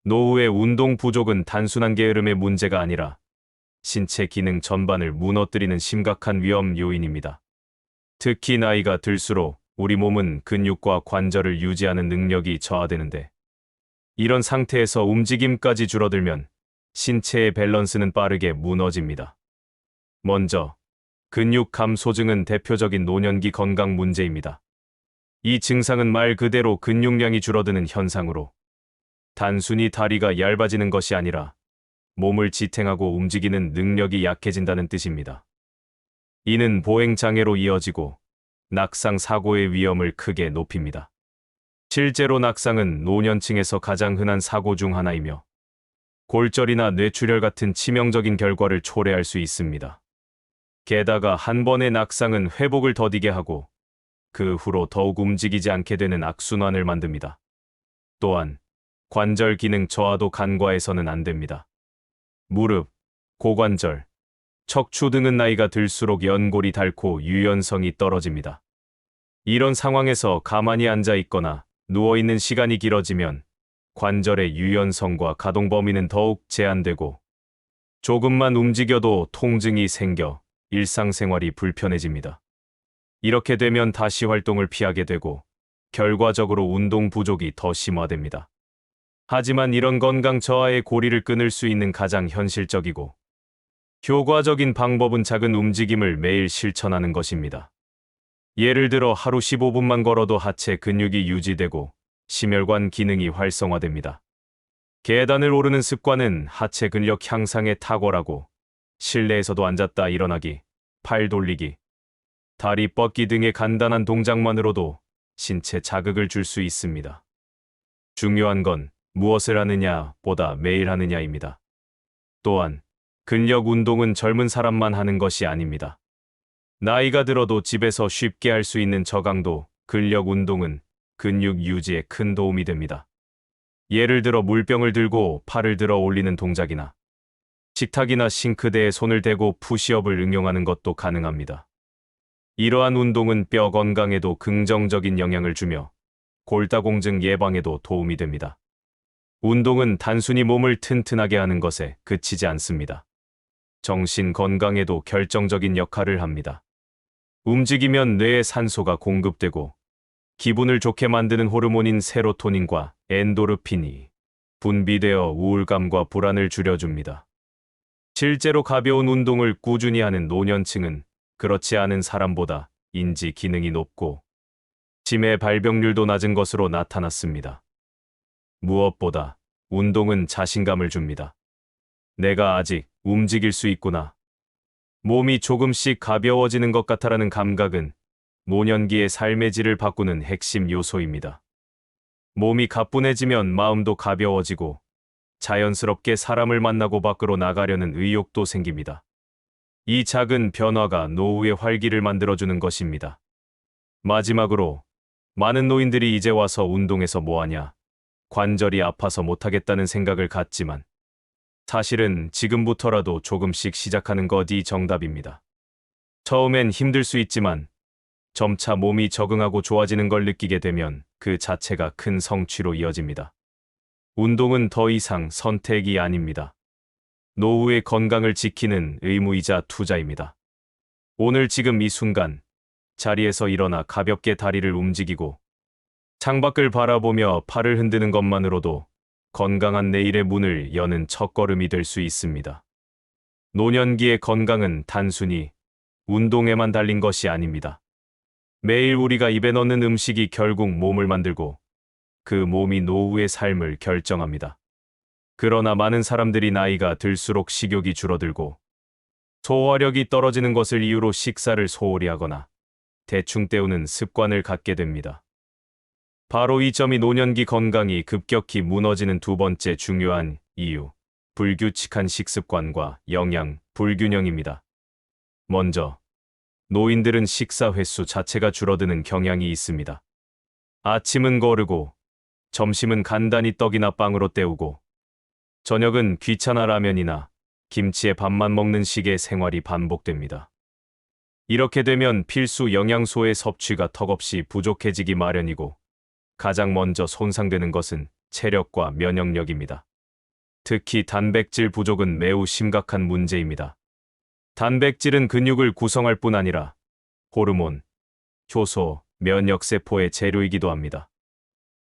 노후의 운동 부족은 단순한 게으름의 문제가 아니라 신체 기능 전반을 무너뜨리는 심각한 위험 요인입니다. 특히 나이가 들수록 우리 몸은 근육과 관절을 유지하는 능력이 저하되는데, 이런 상태에서 움직임까지 줄어들면 신체의 밸런스는 빠르게 무너집니다. 먼저, 근육 감소증은 대표적인 노년기 건강 문제입니다. 이 증상은 말 그대로 근육량이 줄어드는 현상으로, 단순히 다리가 얇아지는 것이 아니라 몸을 지탱하고 움직이는 능력이 약해진다는 뜻입니다. 이는 보행장애로 이어지고 낙상 사고의 위험을 크게 높입니다. 실제로 낙상은 노년층에서 가장 흔한 사고 중 하나이며, 골절이나 뇌출혈 같은 치명적인 결과를 초래할 수 있습니다. 게다가 한 번의 낙상은 회복을 더디게 하고 그 후로 더욱 움직이지 않게 되는 악순환을 만듭니다. 또한 관절 기능 저하도 간과해서는 안 됩니다. 무릎, 고관절, 척추 등은 나이가 들수록 연골이 닳고 유연성이 떨어집니다. 이런 상황에서 가만히 앉아 있거나 누워 있는 시간이 길어지면 관절의 유연성과 가동 범위는 더욱 제한되고, 조금만 움직여도 통증이 생겨 일상생활이 불편해집니다. 이렇게 되면 다시 활동을 피하게 되고 결과적으로 운동 부족이 더 심화됩니다. 하지만 이런 건강 저하의 고리를 끊을 수 있는 가장 현실적이고 효과적인 방법은 작은 움직임을 매일 실천하는 것입니다. 예를 들어 하루 15분만 걸어도 하체 근육이 유지되고 심혈관 기능이 활성화됩니다. 계단을 오르는 습관은 하체 근력 향상에 탁월하고, 실내에서도 앉았다 일어나기, 팔 돌리기, 다리 뻗기 등의 간단한 동작만으로도 신체 자극을 줄 수 있습니다. 중요한 건 무엇을 하느냐 보다 매일 하느냐입니다. 또한 근력 운동은 젊은 사람만 하는 것이 아닙니다. 나이가 들어도 집에서 쉽게 할 수 있는 저강도 근력 운동은 근육 유지에 큰 도움이 됩니다. 예를 들어 물병을 들고 팔을 들어 올리는 동작이나 식탁이나 싱크대에 손을 대고 푸시업을 응용하는 것도 가능합니다. 이러한 운동은 뼈 건강에도 긍정적인 영향을 주며 골다공증 예방에도 도움이 됩니다. 운동은 단순히 몸을 튼튼하게 하는 것에 그치지 않습니다. 정신 건강에도 결정적인 역할을 합니다. 움직이면 뇌에 산소가 공급되고 기분을 좋게 만드는 호르몬인 세로토닌과 엔도르핀이 분비되어 우울감과 불안을 줄여줍니다. 실제로 가벼운 운동을 꾸준히 하는 노년층은 그렇지 않은 사람보다 인지 기능이 높고 치매 발병률도 낮은 것으로 나타났습니다. 무엇보다 운동은 자신감을 줍니다. 내가 아직 움직일 수 있구나. 몸이 조금씩 가벼워지는 것 같아라는 감각은 노년기의 삶의 질을 바꾸는 핵심 요소입니다. 몸이 가뿐해지면 마음도 가벼워지고 자연스럽게 사람을 만나고 밖으로 나가려는 의욕도 생깁니다. 이 작은 변화가 노후의 활기를 만들어주는 것입니다. 마지막으로, 많은 노인들이 이제 와서 운동해서 뭐하냐, 관절이 아파서 못하겠다는 생각을 갖지만, 사실은 지금부터라도 조금씩 시작하는 것이 정답입니다. 처음엔 힘들 수 있지만 점차 몸이 적응하고 좋아지는 걸 느끼게 되면 그 자체가 큰 성취로 이어집니다. 운동은 더 이상 선택이 아닙니다. 노후의 건강을 지키는 의무이자 투자입니다. 오늘 지금 이 순간 자리에서 일어나 가볍게 다리를 움직이고 창밖을 바라보며 팔을 흔드는 것만으로도 건강한 내일의 문을 여는 첫걸음이 될 수 있습니다. 노년기의 건강은 단순히 운동에만 달린 것이 아닙니다. 매일 우리가 입에 넣는 음식이 결국 몸을 만들고 그 몸이 노후의 삶을 결정합니다. 그러나 많은 사람들이 나이가 들수록 식욕이 줄어들고 소화력이 떨어지는 것을 이유로 식사를 소홀히 하거나 대충 때우는 습관을 갖게 됩니다. 바로 이 점이 노년기 건강이 급격히 무너지는 두 번째 중요한 이유, 불규칙한 식습관과 영양 불균형입니다. 먼저, 노인들은 식사 횟수 자체가 줄어드는 경향이 있습니다. 아침은 거르고, 점심은 간단히 떡이나 빵으로 때우고, 저녁은 귀찮아 라면이나 김치에 밥만 먹는 식의 생활이 반복됩니다. 이렇게 되면 필수 영양소의 섭취가 턱없이 부족해지기 마련이고, 가장 먼저 손상되는 것은 체력과 면역력입니다. 특히 단백질 부족은 매우 심각한 문제입니다. 단백질은 근육을 구성할 뿐 아니라 호르몬, 효소, 면역세포의 재료이기도 합니다.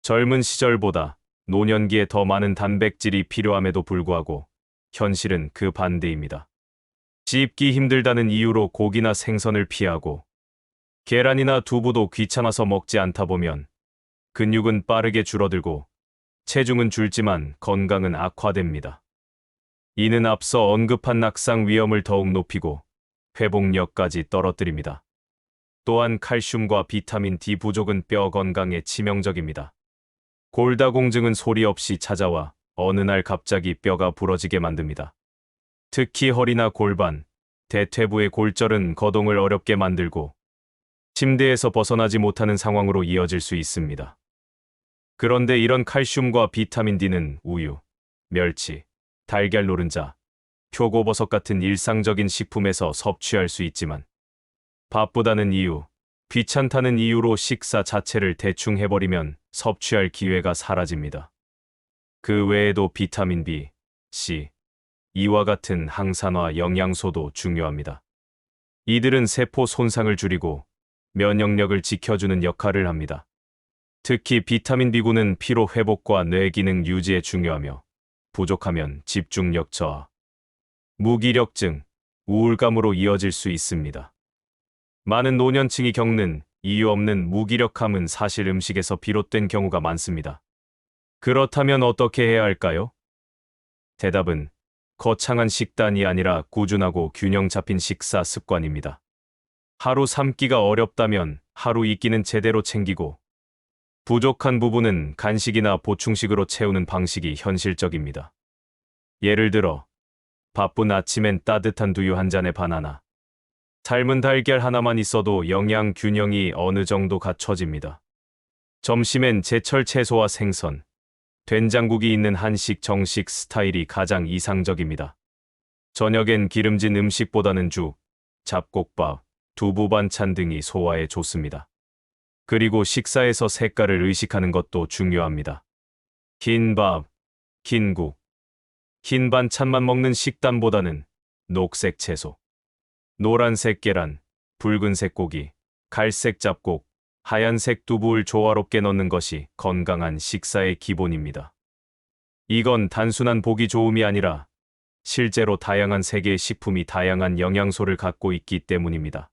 젊은 시절보다 노년기에 더 많은 단백질이 필요함에도 불구하고 현실은 그 반대입니다. 씹기 힘들다는 이유로 고기나 생선을 피하고 계란이나 두부도 귀찮아서 먹지 않다 보면 근육은 빠르게 줄어들고 체중은 줄지만 건강은 악화됩니다. 이는 앞서 언급한 낙상 위험을 더욱 높이고 회복력까지 떨어뜨립니다. 또한 칼슘과 비타민 D 부족은 뼈 건강에 치명적입니다. 골다공증은 소리 없이 찾아와 어느 날 갑자기 뼈가 부러지게 만듭니다. 특히 허리나 골반, 대퇴부의 골절은 거동을 어렵게 만들고 침대에서 벗어나지 못하는 상황으로 이어질 수 있습니다. 그런데 이런 칼슘과 비타민 D는 우유, 멸치, 달걀 노른자, 표고버섯 같은 일상적인 식품에서 섭취할 수 있지만 바쁘다는 이유, 귀찮다는 이유로 식사 자체를 대충 해버리면 섭취할 기회가 사라집니다. 그 외에도 비타민 B, C, 이와 같은 항산화 영양소도 중요합니다. 이들은 세포 손상을 줄이고 면역력을 지켜주는 역할을 합니다. 특히 비타민 B군은 피로 회복과 뇌 기능 유지에 중요하며 부족하면 집중력 저하, 무기력증, 우울감으로 이어질 수 있습니다. 많은 노년층이 겪는 이유 없는 무기력함은 사실 음식에서 비롯된 경우가 많습니다. 그렇다면 어떻게 해야 할까요? 대답은 거창한 식단이 아니라 꾸준하고 균형 잡힌 식사 습관입니다. 하루 3끼가 어렵다면 하루 2끼는 제대로 챙기고 부족한 부분은 간식이나 보충식으로 채우는 방식이 현실적입니다. 예를 들어 바쁜 아침엔 따뜻한 두유 한 잔에 바나나, 삶은 달걀 하나만 있어도 영양 균형이 어느 정도 갖춰집니다. 점심엔 제철 채소와 생선, 된장국이 있는 한식 정식 스타일이 가장 이상적입니다. 저녁엔 기름진 음식보다는 죽, 잡곡밥, 두부 반찬 등이 소화에 좋습니다. 그리고 식사에서 색깔을 의식하는 것도 중요합니다. 흰 밥, 흰 국, 흰 반찬만 먹는 식단보다는 녹색 채소, 노란색 계란, 붉은색 고기, 갈색 잡곡, 하얀색 두부를 조화롭게 넣는 것이 건강한 식사의 기본입니다. 이건 단순한 보기 좋음이 아니라 실제로 다양한 세계의 식품이 다양한 영양소를 갖고 있기 때문입니다.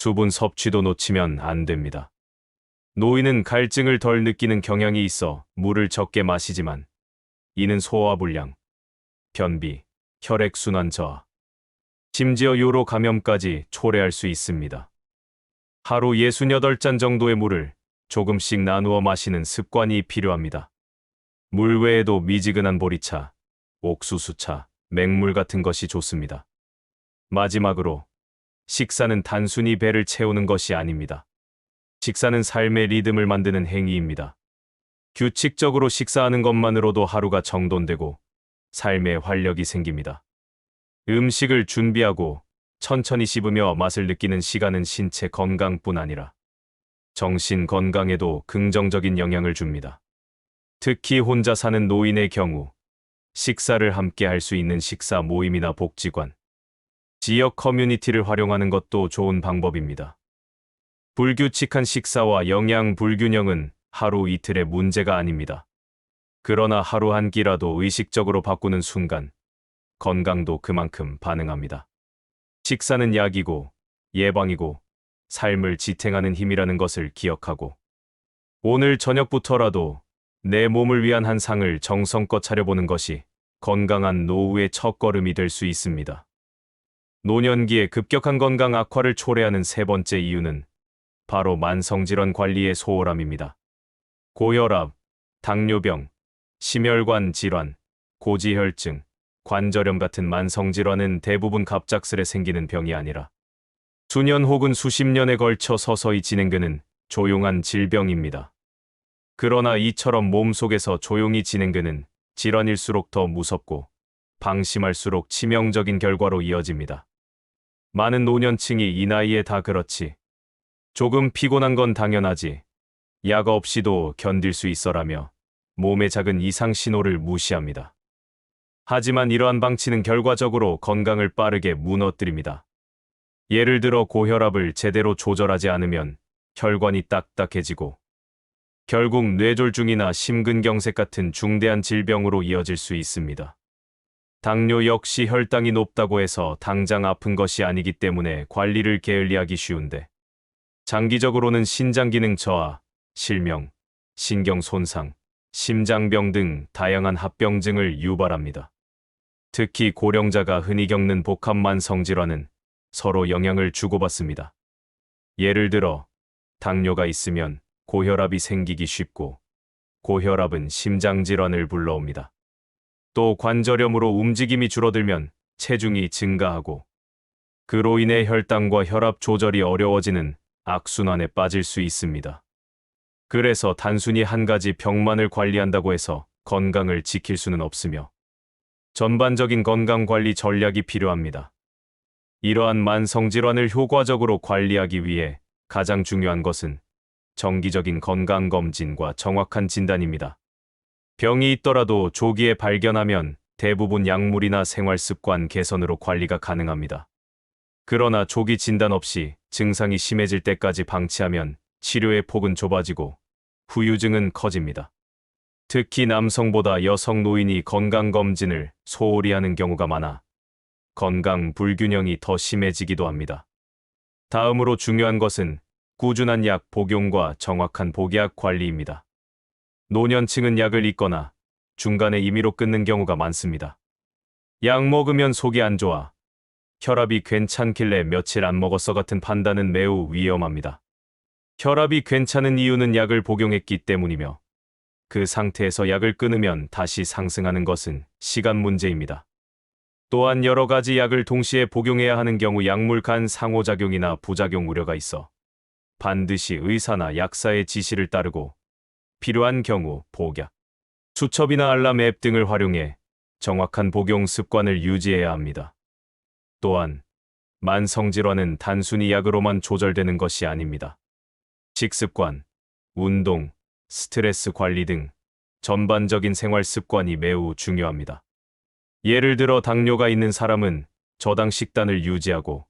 수분 섭취도 놓치면 안 됩니다. 노인은 갈증을 덜 느끼는 경향이 있어 물을 적게 마시지만 이는 소화불량, 변비, 혈액순환 저하, 심지어 요로 감염까지 초래할 수 있습니다. 하루 68잔 정도의 물을 조금씩 나누어 마시는 습관이 필요합니다. 물 외에도 미지근한 보리차, 옥수수차, 맹물 같은 것이 좋습니다. 마지막으로 식사는 단순히 배를 채우는 것이 아닙니다. 식사는 삶의 리듬을 만드는 행위입니다. 규칙적으로 식사하는 것만으로도 하루가 정돈되고 삶에 활력이 생깁니다. 음식을 준비하고 천천히 씹으며 맛을 느끼는 시간은 신체 건강뿐 아니라 정신 건강에도 긍정적인 영향을 줍니다. 특히 혼자 사는 노인의 경우 식사를 함께 할 수 있는 식사 모임이나 복지관, 지역 커뮤니티를 활용하는 것도 좋은 방법입니다. 불규칙한 식사와 영양 불균형은 하루 이틀의 문제가 아닙니다. 그러나 하루 한 끼라도 의식적으로 바꾸는 순간 건강도 그만큼 반응합니다. 식사는 약이고 예방이고 삶을 지탱하는 힘이라는 것을 기억하고 오늘 저녁부터라도 내 몸을 위한 한 상을 정성껏 차려보는 것이 건강한 노후의 첫걸음이 될 수 있습니다. 노년기에 급격한 건강 악화를 초래하는 세 번째 이유는 바로 만성질환 관리의 소홀함입니다. 고혈압, 당뇨병, 심혈관 질환, 고지혈증, 관절염 같은 만성질환은 대부분 갑작스레 생기는 병이 아니라 수년 혹은 수십 년에 걸쳐 서서히 진행되는 조용한 질병입니다. 그러나 이처럼 몸속에서 조용히 진행되는 질환일수록 더 무섭고 방심할수록 치명적인 결과로 이어집니다. 많은 노년층이 이 나이에 다 그렇지. 조금 피곤한 건 당연하지. 약 없이도 견딜 수 있어라며 몸의 작은 이상 신호를 무시합니다. 하지만 이러한 방치는 결과적으로 건강을 빠르게 무너뜨립니다. 예를 들어 고혈압을 제대로 조절하지 않으면 혈관이 딱딱해지고 결국 뇌졸중이나 심근경색 같은 중대한 질병으로 이어질 수 있습니다. 당뇨 역시 혈당이 높다고 해서 당장 아픈 것이 아니기 때문에 관리를 게을리하기 쉬운데 장기적으로는 신장 기능 저하, 실명, 신경 손상, 심장병 등 다양한 합병증을 유발합니다. 특히 고령자가 흔히 겪는 복합만성 질환은 서로 영향을 주고받습니다. 예를 들어 당뇨가 있으면 고혈압이 생기기 쉽고 고혈압은 심장질환을 불러옵니다. 또 관절염으로 움직임이 줄어들면 체중이 증가하고 그로 인해 혈당과 혈압 조절이 어려워지는 악순환에 빠질 수 있습니다. 그래서 단순히 한 가지 병만을 관리한다고 해서 건강을 지킬 수는 없으며 전반적인 건강관리 전략이 필요합니다. 이러한 만성질환을 효과적으로 관리하기 위해 가장 중요한 것은 정기적인 건강검진과 정확한 진단입니다. 병이 있더라도 조기에 발견하면 대부분 약물이나 생활습관 개선으로 관리가 가능합니다. 그러나 조기 진단 없이 증상이 심해질 때까지 방치하면 치료의 폭은 좁아지고 후유증은 커집니다. 특히 남성보다 여성 노인이 건강검진을 소홀히 하는 경우가 많아 건강 불균형이 더 심해지기도 합니다. 다음으로 중요한 것은 꾸준한 약 복용과 정확한 복약 관리입니다. 노년층은 약을 잊거나 중간에 임의로 끊는 경우가 많습니다. 약 먹으면 속이 안 좋아, 혈압이 괜찮길래 며칠 안 먹었어 같은 판단은 매우 위험합니다. 혈압이 괜찮은 이유는 약을 복용했기 때문이며 그 상태에서 약을 끊으면 다시 상승하는 것은 시간 문제입니다. 또한 여러 가지 약을 동시에 복용해야 하는 경우 약물 간 상호작용이나 부작용 우려가 있어 반드시 의사나 약사의 지시를 따르고 필요한 경우 복약, 수첩이나 알람 앱 등을 활용해 정확한 복용 습관을 유지해야 합니다. 또한 만성질환은 단순히 약으로만 조절되는 것이 아닙니다. 식습관, 운동, 스트레스 관리 등 전반적인 생활 습관이 매우 중요합니다. 예를 들어 당뇨가 있는 사람은 저당 식단을 유지하고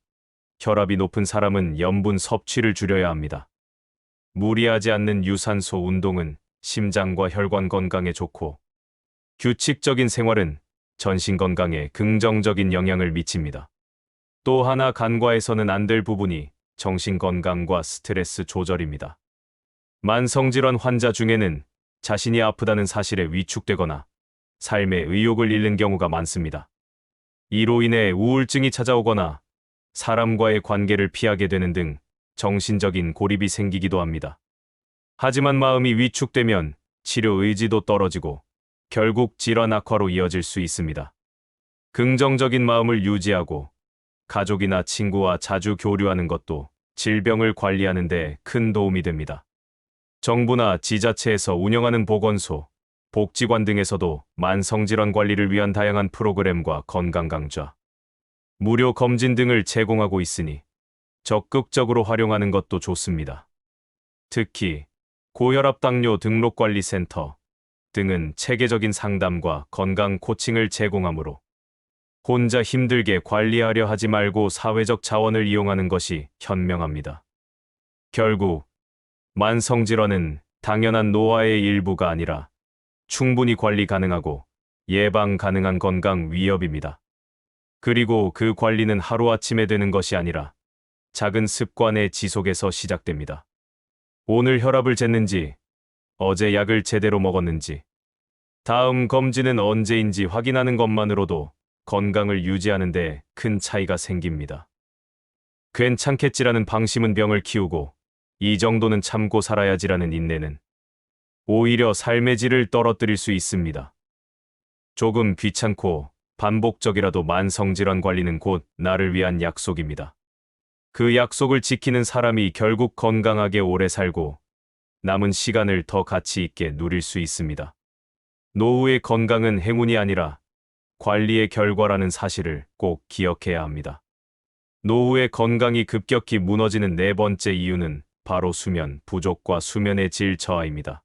혈압이 높은 사람은 염분 섭취를 줄여야 합니다. 무리하지 않는 유산소 운동은 심장과 혈관 건강에 좋고 규칙적인 생활은 전신 건강에 긍정적인 영향을 미칩니다. 또 하나 간과해서는 안 될 부분이 정신 건강과 스트레스 조절입니다. 만성질환 환자 중에는 자신이 아프다는 사실에 위축되거나 삶의 의욕을 잃는 경우가 많습니다. 이로 인해 우울증이 찾아오거나 사람과의 관계를 피하게 되는 등 정신적인 고립이 생기기도 합니다. 하지만 마음이 위축되면 치료 의지도 떨어지고 결국 질환 악화로 이어질 수 있습니다. 긍정적인 마음을 유지하고 가족이나 친구와 자주 교류하는 것도 질병을 관리하는 데 큰 도움이 됩니다. 정부나 지자체에서 운영하는 보건소, 복지관 등에서도 만성질환 관리를 위한 다양한 프로그램과 건강 강좌, 무료 검진 등을 제공하고 있으니 적극적으로 활용하는 것도 좋습니다. 특히 고혈압 당뇨 등록관리센터 등은 체계적인 상담과 건강 코칭을 제공하므로 혼자 힘들게 관리하려 하지 말고 사회적 자원을 이용하는 것이 현명합니다. 결국 만성질환은 당연한 노화의 일부가 아니라 충분히 관리 가능하고 예방 가능한 건강 위협입니다. 그리고 그 관리는 하루아침에 되는 것이 아니라 작은 습관의 지속에서 시작됩니다. 오늘 혈압을 쟀는지, 어제 약을 제대로 먹었는지, 다음 검진은 언제인지 확인하는 것만으로도 건강을 유지하는 데 큰 차이가 생깁니다. 괜찮겠지라는 방심은 병을 키우고 이 정도는 참고 살아야지라는 인내는 오히려 삶의 질을 떨어뜨릴 수 있습니다. 조금 귀찮고 반복적이라도 만성질환 관리는 곧 나를 위한 약속입니다. 그 약속을 지키는 사람이 결국 건강하게 오래 살고 남은 시간을 더 가치 있게 누릴 수 있습니다. 노후의 건강은 행운이 아니라 관리의 결과라는 사실을 꼭 기억해야 합니다. 노후의 건강이 급격히 무너지는 네 번째 이유는 바로 수면 부족과 수면의 질 저하입니다.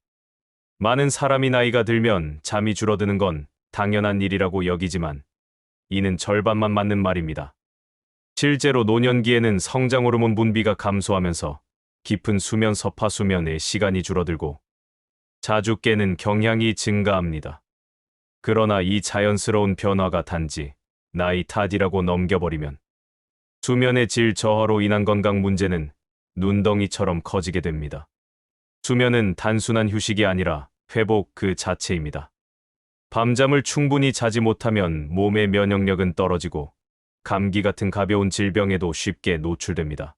많은 사람이 나이가 들면 잠이 줄어드는 건 당연한 일이라고 여기지만 이는 절반만 맞는 말입니다. 실제로 노년기에는 성장 호르몬 분비가 감소하면서 깊은 수면 서파 수면의 시간이 줄어들고 자주 깨는 경향이 증가합니다. 그러나 이 자연스러운 변화가 단지 나이 탓이라고 넘겨버리면 수면의 질 저하로 인한 건강 문제는 눈덩이처럼 커지게 됩니다. 수면은 단순한 휴식이 아니라 회복 그 자체입니다. 밤잠을 충분히 자지 못하면 몸의 면역력은 떨어지고 감기 같은 가벼운 질병에도 쉽게 노출됩니다.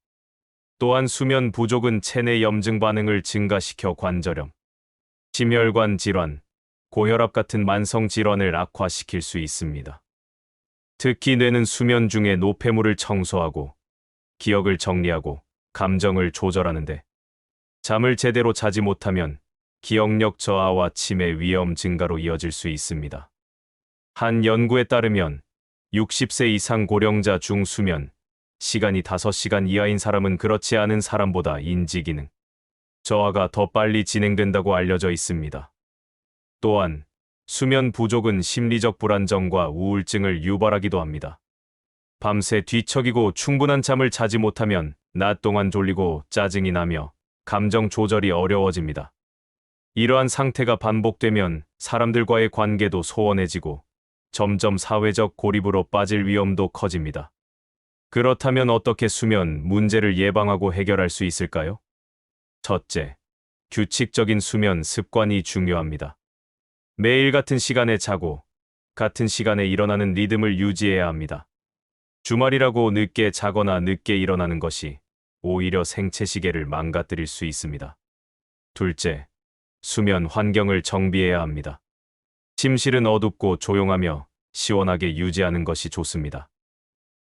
또한 수면 부족은 체내 염증 반응을 증가시켜 관절염, 심혈관 질환, 고혈압 같은 만성 질환을 악화시킬 수 있습니다. 특히 뇌는 수면 중에 노폐물을 청소하고 기억을 정리하고 감정을 조절하는데 잠을 제대로 자지 못하면 기억력 저하와 치매 위험 증가로 이어질 수 있습니다. 한 연구에 따르면 60세 이상 고령자 중 수면 시간이 5시간 이하인 사람은 그렇지 않은 사람보다 인지기능 저하가 더 빨리 진행된다고 알려져 있습니다. 또한 수면 부족은 심리적 불안정과 우울증을 유발하기도 합니다. 밤새 뒤척이고 충분한 잠을 자지 못하면 낮 동안 졸리고 짜증이 나며 감정 조절이 어려워집니다. 이러한 상태가 반복되면 사람들과의 관계도 소원해지고 점점 사회적 고립으로 빠질 위험도 커집니다. 그렇다면 어떻게 수면 문제를 예방하고 해결할 수 있을까요? 첫째, 규칙적인 수면 습관이 중요합니다. 매일 같은 시간에 자고 같은 시간에 일어나는 리듬을 유지해야 합니다. 주말이라고 늦게 자거나 늦게 일어나는 것이 오히려 생체 시계를 망가뜨릴 수 있습니다. 둘째, 수면 환경을 정비해야 합니다. 침실은 어둡고 조용하며 시원하게 유지하는 것이 좋습니다.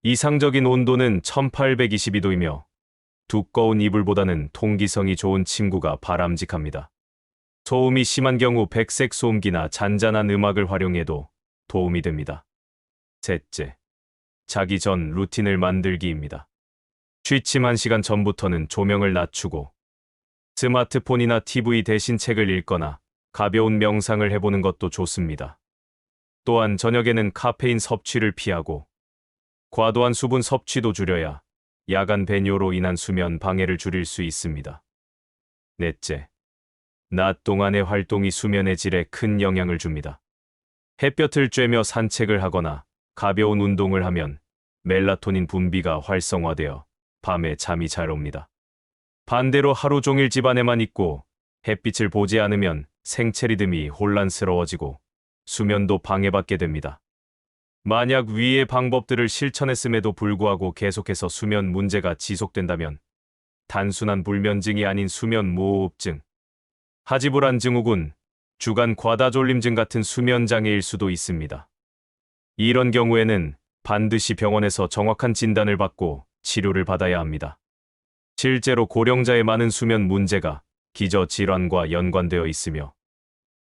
이상적인 온도는 1822도이며 두꺼운 이불보다는 통기성이 좋은 침구가 바람직합니다. 소음이 심한 경우 백색 소음기나 잔잔한 음악을 활용해도 도움이 됩니다. 셋째, 자기 전 루틴을 만들기입니다. 취침 1시간 전부터는 조명을 낮추고 스마트폰이나 TV 대신 책을 읽거나 가벼운 명상을 해보는 것도 좋습니다. 또한 저녁에는 카페인 섭취를 피하고 과도한 수분 섭취도 줄여야 야간 배뇨로 인한 수면 방해를 줄일 수 있습니다. 넷째, 낮 동안의 활동이 수면의 질에 큰 영향을 줍니다. 햇볕을 쬐며 산책을 하거나 가벼운 운동을 하면 멜라토닌 분비가 활성화되어 밤에 잠이 잘 옵니다. 반대로 하루 종일 집안에만 있고 햇빛을 보지 않으면 생체 리듬이 혼란스러워지고 수면도 방해받게 됩니다. 만약 위의 방법들을 실천했음에도 불구하고 계속해서 수면 문제가 지속된다면 단순한 불면증이 아닌 수면 무호흡증, 하지불안 증후군, 주간 과다졸림증 같은 수면 장애일 수도 있습니다. 이런 경우에는 반드시 병원에서 정확한 진단을 받고 치료를 받아야 합니다. 실제로 고령자의 많은 수면 문제가 기저질환과 연관되어 있으며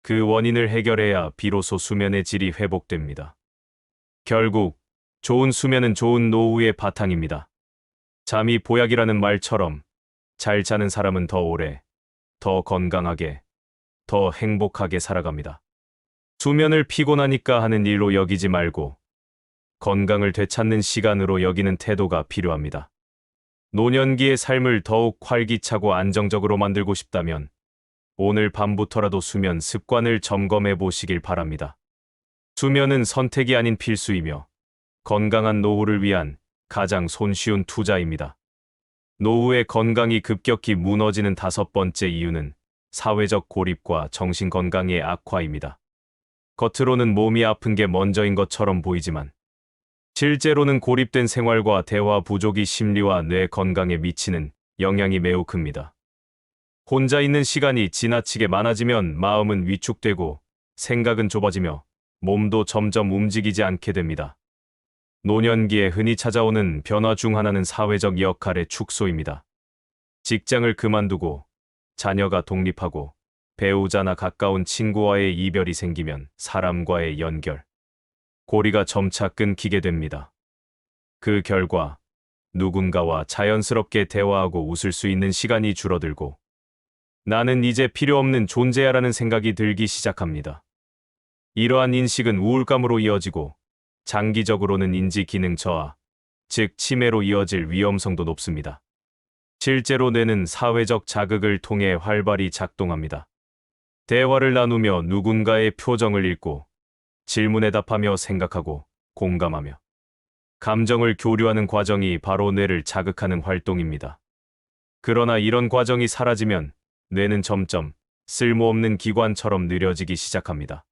그 원인을 해결해야 비로소 수면의 질이 회복됩니다. 결국 좋은 수면은 좋은 노후의 바탕입니다. 잠이 보약이라는 말처럼 잘 자는 사람은 더 오래, 더 건강하게, 더 행복하게 살아갑니다. 수면을 피곤하니까 하는 일로 여기지 말고 건강을 되찾는 시간으로 여기는 태도가 필요합니다. 노년기의 삶을 더욱 활기차고 안정적으로 만들고 싶다면 오늘 밤부터라도 수면 습관을 점검해 보시길 바랍니다. 수면은 선택이 아닌 필수이며 건강한 노후를 위한 가장 손쉬운 투자입니다. 노후의 건강이 급격히 무너지는 5번째 이유는 사회적 고립과 정신 건강의 악화입니다. 겉으로는 몸이 아픈 게 먼저인 것처럼 보이지만 실제로는 고립된 생활과 대화 부족이 심리와 뇌 건강에 미치는 영향이 매우 큽니다. 혼자 있는 시간이 지나치게 많아지면 마음은 위축되고 생각은 좁아지며 몸도 점점 움직이지 않게 됩니다. 노년기에 흔히 찾아오는 변화 중 하나는 사회적 역할의 축소입니다. 직장을 그만두고 자녀가 독립하고 배우자나 가까운 친구와의 이별이 생기면 사람과의 연결, 고리가 점차 끊기게 됩니다. 그 결과 누군가와 자연스럽게 대화하고 웃을 수 있는 시간이 줄어들고 나는 이제 필요 없는 존재야라는 생각이 들기 시작합니다. 이러한 인식은 우울감으로 이어지고 장기적으로는 인지 기능 저하, 즉 치매로 이어질 위험성도 높습니다. 실제로 뇌는 사회적 자극을 통해 활발히 작동합니다. 대화를 나누며 누군가의 표정을 읽고 질문에 답하며 생각하고 공감하며 감정을 교류하는 과정이 바로 뇌를 자극하는 활동입니다. 그러나 이런 과정이 사라지면 뇌는 점점 쓸모없는 기관처럼 느려지기 시작합니다.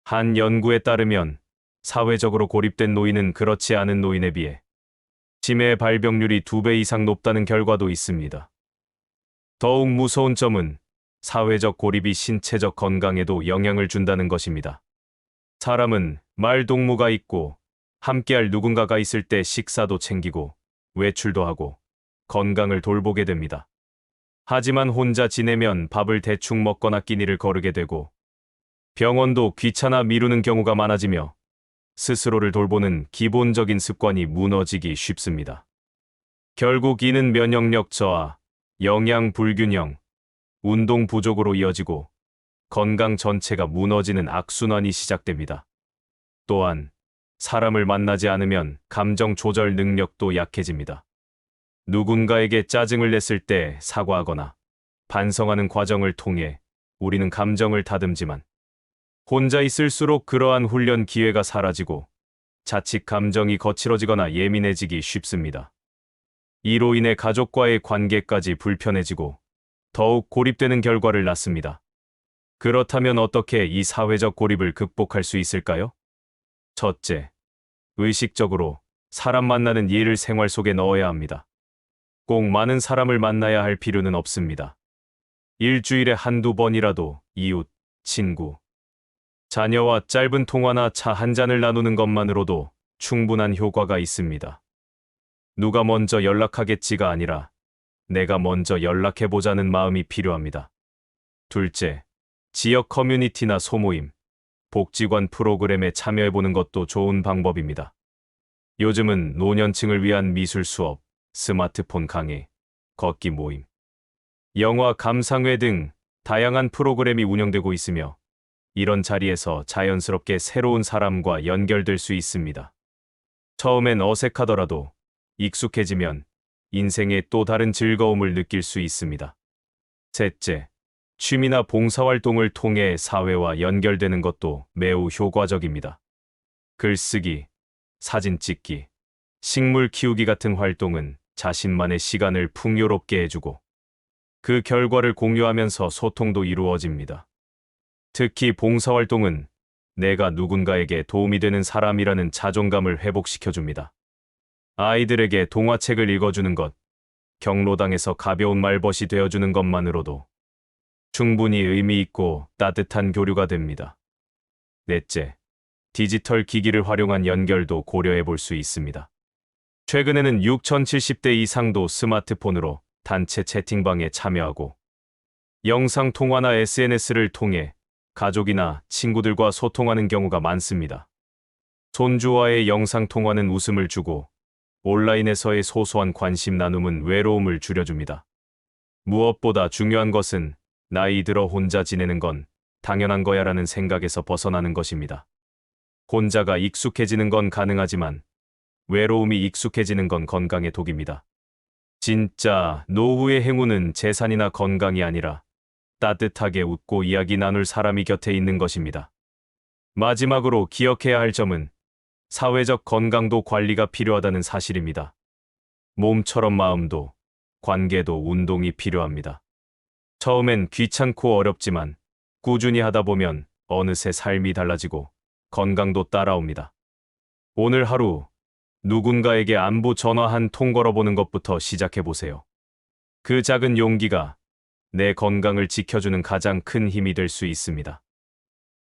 한 연구에 따르면 사회적으로 고립된 노인은 그렇지 않은 노인에 비해 치매 발병률이 2배 이상 높다는 결과도 있습니다. 더욱 무서운 점은 사회적 고립이 신체적 건강에도 영향을 준다는 것입니다. 사람은 말동무가 있고 함께할 누군가가 있을 때 식사도 챙기고 외출도 하고 건강을 돌보게 됩니다. 하지만 혼자 지내면 밥을 대충 먹거나 끼니를 거르게 되고 병원도 귀찮아 미루는 경우가 많아지며 스스로를 돌보는 기본적인 습관이 무너지기 쉽습니다. 결국 이는 면역력 저하, 영양 불균형, 운동 부족으로 이어지고 건강 전체가 무너지는 악순환이 시작됩니다. 또한 사람을 만나지 않으면 감정 조절 능력도 약해집니다. 누군가에게 짜증을 냈을 때 사과하거나 반성하는 과정을 통해 우리는 감정을 다듬지만 혼자 있을수록 그러한 훈련 기회가 사라지고 자칫 감정이 거칠어지거나 예민해지기 쉽습니다. 이로 인해 가족과의 관계까지 불편해지고 더욱 고립되는 결과를 낳습니다. 그렇다면 어떻게 이 사회적 고립을 극복할 수 있을까요? 첫째, 의식적으로 사람 만나는 예를 생활 속에 넣어야 합니다. 꼭 많은 사람을 만나야 할 필요는 없습니다. 일주일에 한두 번이라도 이웃, 친구, 자녀와 짧은 통화나 차 한 잔을 나누는 것만으로도 충분한 효과가 있습니다. 누가 먼저 연락하겠지가 아니라 내가 먼저 연락해보자는 마음이 필요합니다. 둘째, 지역 커뮤니티나 소모임, 복지관 프로그램에 참여해보는 것도 좋은 방법입니다. 요즘은 노년층을 위한 미술 수업, 스마트폰 강의, 걷기 모임, 영화 감상회 등 다양한 프로그램이 운영되고 있으며 이런 자리에서 자연스럽게 새로운 사람과 연결될 수 있습니다. 처음엔 어색하더라도 익숙해지면 인생의 또 다른 즐거움을 느낄 수 있습니다. 셋째, 취미나 봉사활동을 통해 사회와 연결되는 것도 매우 효과적입니다. 글쓰기, 사진 찍기, 식물 키우기 같은 활동은 자신만의 시간을 풍요롭게 해주고 그 결과를 공유하면서 소통도 이루어집니다. 특히 봉사활동은 내가 누군가에게 도움이 되는 사람이라는 자존감을 회복시켜줍니다. 아이들에게 동화책을 읽어주는 것, 경로당에서 가벼운 말벗이 되어주는 것만으로도 충분히 의미 있고 따뜻한 교류가 됩니다. 넷째, 디지털 기기를 활용한 연결도 고려해 볼 수 있습니다. 최근에는 6070대 이상도 스마트폰으로 단체 채팅방에 참여하고 영상통화나 SNS를 통해 가족이나 친구들과 소통하는 경우가 많습니다. 손주와의 영상통화는 웃음을 주고 온라인에서의 소소한 관심 나눔은 외로움을 줄여줍니다. 무엇보다 중요한 것은 나이 들어 혼자 지내는 건 당연한 거야라는 생각에서 벗어나는 것입니다. 혼자가 익숙해지는 건 가능하지만 외로움이 익숙해지는 건 건강의 독입니다. 진짜 노후의 행운은 재산이나 건강이 아니라 따뜻하게 웃고 이야기 나눌 사람이 곁에 있는 것입니다. 마지막으로 기억해야 할 점은 사회적 건강도 관리가 필요하다는 사실입니다. 몸처럼 마음도, 관계도 운동이 필요합니다. 처음엔 귀찮고 어렵지만 꾸준히 하다 보면 어느새 삶이 달라지고 건강도 따라옵니다. 오늘 하루 누군가에게 안부 전화 한 통 걸어보는 것부터 시작해보세요. 그 작은 용기가 내 건강을 지켜주는 가장 큰 힘이 될 수 있습니다.